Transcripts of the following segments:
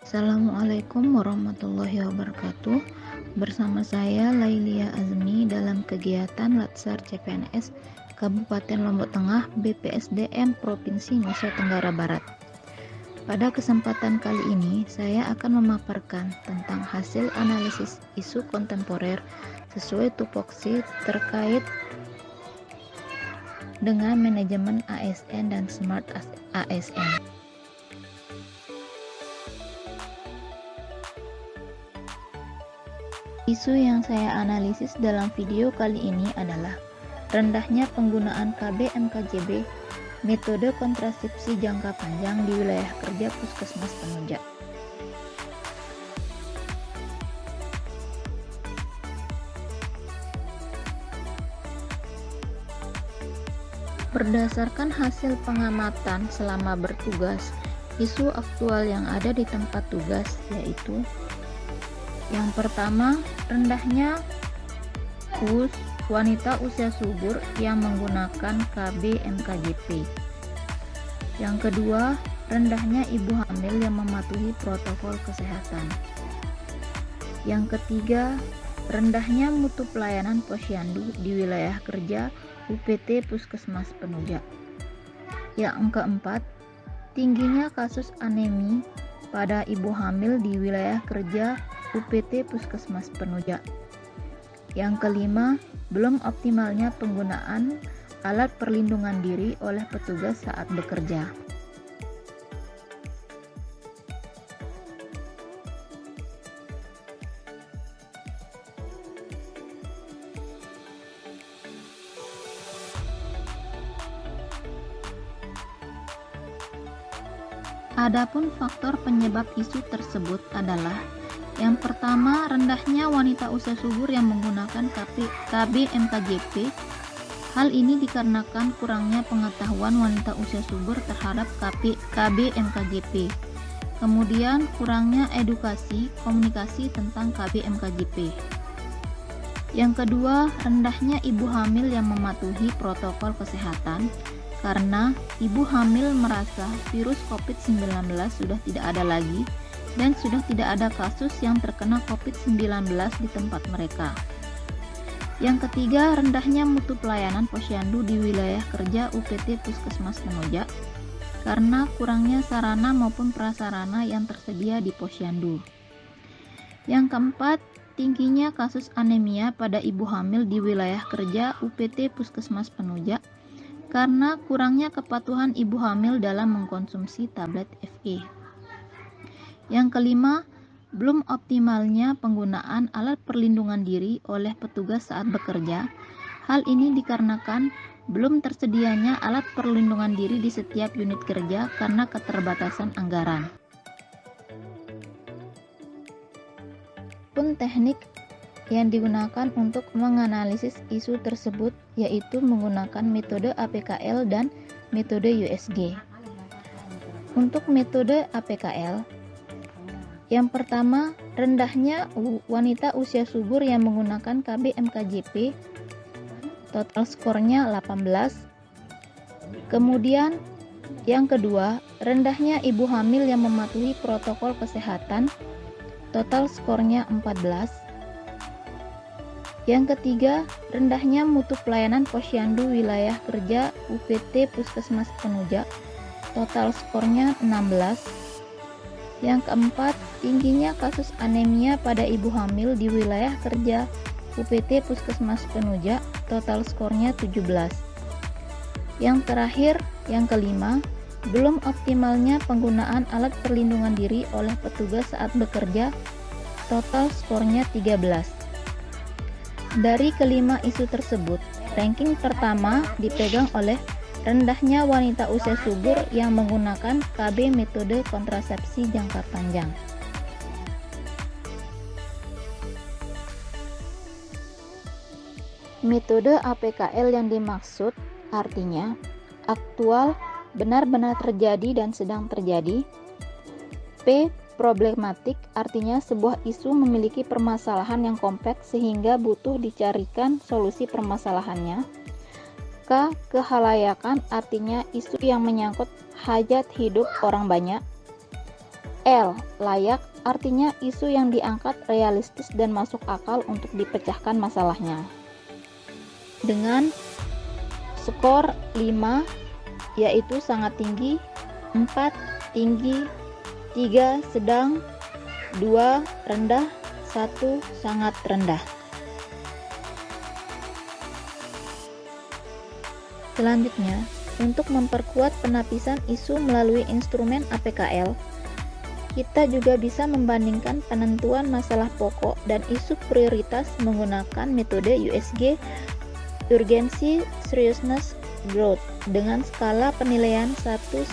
Assalamualaikum warahmatullahi wabarakatuh. Bersama saya Lailia Azmi dalam kegiatan Latsar CPNS Kabupaten Lombok Tengah BPSDM Provinsi Nusa Tenggara Barat. Pada kesempatan kali ini saya akan memaparkan tentang hasil analisis isu kontemporer sesuai tupoksi terkait dengan manajemen ASN dan Smart ASN. Isu yang saya analisis dalam video kali ini adalah rendahnya penggunaan KB MKJB, metode kontrasepsi jangka panjang di wilayah kerja Puskesmas Penuja. Berdasarkan hasil pengamatan selama bertugas, isu aktual yang ada di tempat tugas yaitu: yang pertama, rendahnya wanita usia subur yang menggunakan KB MKJP. Yang kedua, rendahnya ibu hamil yang mematuhi protokol kesehatan. Yang ketiga, rendahnya mutu pelayanan posyandu di wilayah kerja UPT Puskesmas Penuja. Yang keempat, tingginya kasus anemi pada ibu hamil di wilayah kerja UPT Puskesmas Penuja. Yang kelima, belum optimalnya penggunaan alat perlindungan diri oleh petugas saat bekerja. Adapun faktor penyebab isu tersebut adalah: yang pertama, rendahnya wanita usia subur yang menggunakan KB MKJP. Hal ini dikarenakan kurangnya pengetahuan wanita usia subur terhadap KB MKJP. Kemudian, kurangnya edukasi komunikasi tentang KB MKJP. Yang kedua, rendahnya ibu hamil yang mematuhi protokol kesehatan, karena ibu hamil merasa virus COVID-19 sudah tidak ada lagi dan sudah tidak ada kasus yang terkena COVID-19 di tempat mereka. Yang ketiga, rendahnya mutu pelayanan posyandu di wilayah kerja UPT Puskesmas Penuja karena kurangnya sarana maupun prasarana yang tersedia di posyandu. Yang keempat, tingginya kasus anemia pada ibu hamil di wilayah kerja UPT Puskesmas Penuja karena kurangnya kepatuhan ibu hamil dalam mengkonsumsi tablet FE. Yang kelima, belum optimalnya penggunaan alat perlindungan diri oleh petugas saat bekerja. Hal ini dikarenakan belum tersedianya alat perlindungan diri di setiap unit kerja karena keterbatasan anggaran. Pun teknik yang digunakan untuk menganalisis isu tersebut yaitu menggunakan metode APKL dan metode USG. Untuk metode APKL, yang pertama, rendahnya wanita usia subur yang menggunakan KB MKJP, total skornya 18. Kemudian, yang kedua, rendahnya ibu hamil yang mematuhi protokol kesehatan, total skornya 14. Yang ketiga, rendahnya mutu pelayanan posyandu wilayah kerja UPT Puskesmas Penuja, total skornya 16. Yang keempat, tingginya kasus anemia pada ibu hamil di wilayah kerja UPT Puskesmas Penuja, total skornya 17. Yang terakhir, yang kelima, belum optimalnya penggunaan alat perlindungan diri oleh petugas saat bekerja, total skornya 13. Dari kelima isu tersebut, ranking pertama dipegang oleh rendahnya wanita usia subur yang menggunakan KB metode kontrasepsi jangka panjang. Metode APKL yang dimaksud artinya aktual, benar-benar terjadi dan sedang terjadi. P. Problematik artinya sebuah isu memiliki permasalahan yang kompleks sehingga butuh dicarikan solusi permasalahannya. K. Kehalayakan artinya isu yang menyangkut hajat hidup orang banyak. L. Layak, artinya isu yang diangkat realistis dan masuk akal untuk dipecahkan masalahnya. Dengan skor 5, yaitu sangat tinggi, 4 tinggi, 3 sedang, 2 rendah, 1 sangat rendah. Selanjutnya, untuk memperkuat penapisan isu melalui instrumen APKL, kita juga bisa membandingkan penentuan masalah pokok dan isu prioritas menggunakan metode USG Urgency, Seriousness, Growth dengan skala penilaian 1-5.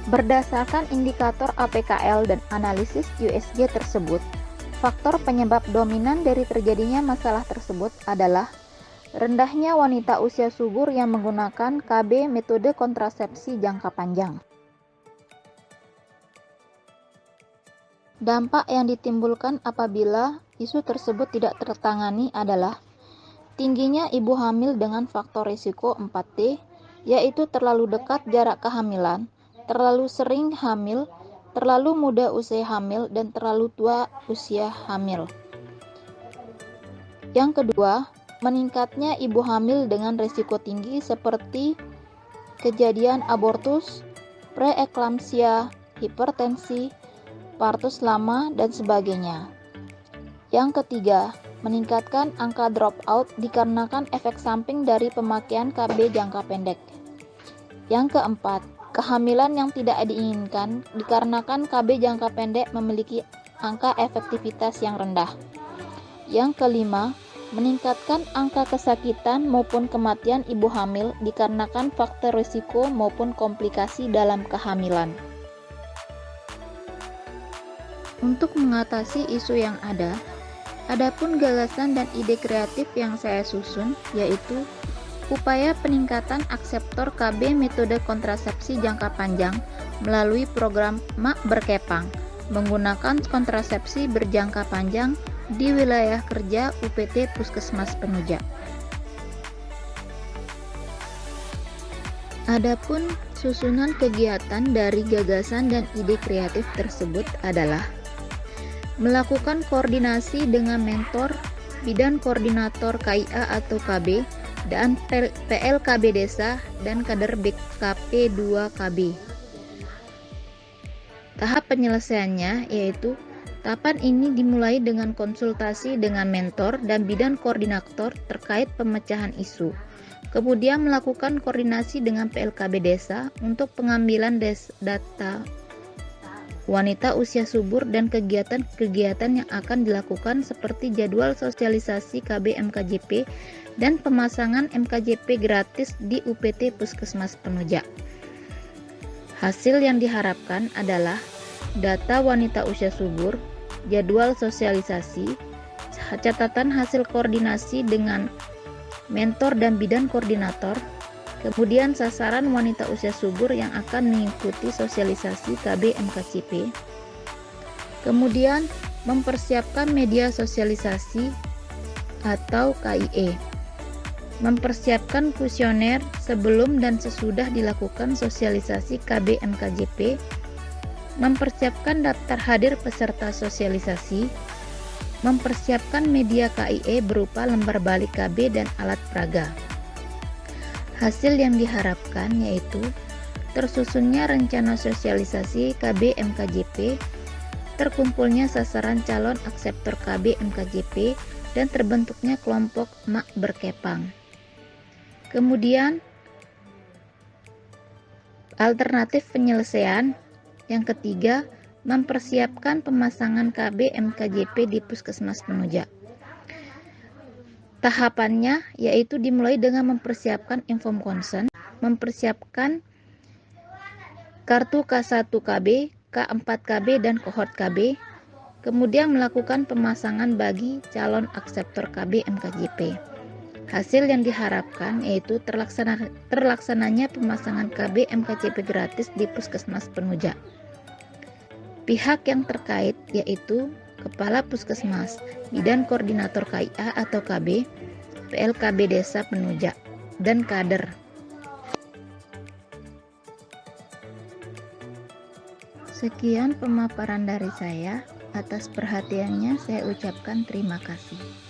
Berdasarkan indikator APKL dan analisis USG tersebut, faktor penyebab dominan dari terjadinya masalah tersebut adalah rendahnya wanita usia subur yang menggunakan KB metode kontrasepsi jangka panjang. Dampak yang ditimbulkan apabila isu tersebut tidak tertangani adalah tingginya ibu hamil dengan faktor risiko 4T, yaitu terlalu dekat jarak kehamilan, terlalu sering hamil, terlalu muda usia hamil, dan terlalu tua usia hamil. Yang kedua, meningkatnya ibu hamil dengan risiko tinggi seperti kejadian abortus, preeklamsia, hipertensi, partus lama, dan sebagainya. Yang ketiga, meningkatkan angka dropout dikarenakan efek samping dari pemakaian KB jangka pendek. Yang keempat, kehamilan yang tidak diinginkan dikarenakan KB jangka pendek memiliki angka efektivitas yang rendah. Yang kelima, meningkatkan angka kesakitan maupun kematian ibu hamil dikarenakan faktor risiko maupun komplikasi dalam kehamilan. Untuk mengatasi isu yang adapun gagasan dan ide kreatif yang saya susun yaitu upaya peningkatan akseptor KB metode kontrasepsi jangka panjang melalui program MAK berkepang menggunakan kontrasepsi berjangka panjang di wilayah kerja UPT Puskesmas Penuja. Adapun susunan kegiatan dari gagasan dan ide kreatif tersebut adalah melakukan koordinasi dengan mentor, bidan koordinator KIA atau KB, dan PLKB Desa dan kader BKP 2 KB. Tahap penyelesaiannya yaitu tahapan ini dimulai dengan konsultasi dengan mentor dan bidan koordinator terkait pemecahan isu. Kemudian melakukan koordinasi dengan PLKB Desa untuk pengambilan data wanita usia subur dan kegiatan-kegiatan yang akan dilakukan seperti jadwal sosialisasi KB MKJP dan pemasangan MKJP gratis di UPT Puskesmas Penuja. Hasil yang diharapkan adalah data wanita usia subur, jadwal sosialisasi, catatan hasil koordinasi dengan mentor dan bidan koordinator, kemudian sasaran wanita usia subur yang akan mengikuti sosialisasi KB MKJP, kemudian mempersiapkan media sosialisasi atau KIE, mempersiapkan kuesioner sebelum dan sesudah dilakukan sosialisasi KB MKJP, mempersiapkan daftar hadir peserta sosialisasi, mempersiapkan media KIE berupa lembar balik KB dan alat peraga. Hasil yang diharapkan yaitu tersusunnya rencana sosialisasi KB MKJP, terkumpulnya sasaran calon akseptor KB MKJP, dan terbentuknya kelompok MAK berkepang. Kemudian alternatif penyelesaian yang ketiga, mempersiapkan pemasangan KB MKJP di Puskesmas Penuja. Tahapannya yaitu dimulai dengan mempersiapkan inform consent, mempersiapkan kartu K1KB, K4KB, dan kohort KB, kemudian melakukan pemasangan bagi calon akseptor KB MKJP. Hasil yang diharapkan yaitu terlaksananya pemasangan KB MKJP gratis di Puskesmas Penuja. Pihak yang terkait yaitu Kepala Puskesmas, Bidan Koordinator KIA atau KB, PLKB Desa Penuja, dan kader. Sekian pemaparan dari saya. Atas perhatiannya saya ucapkan terima kasih.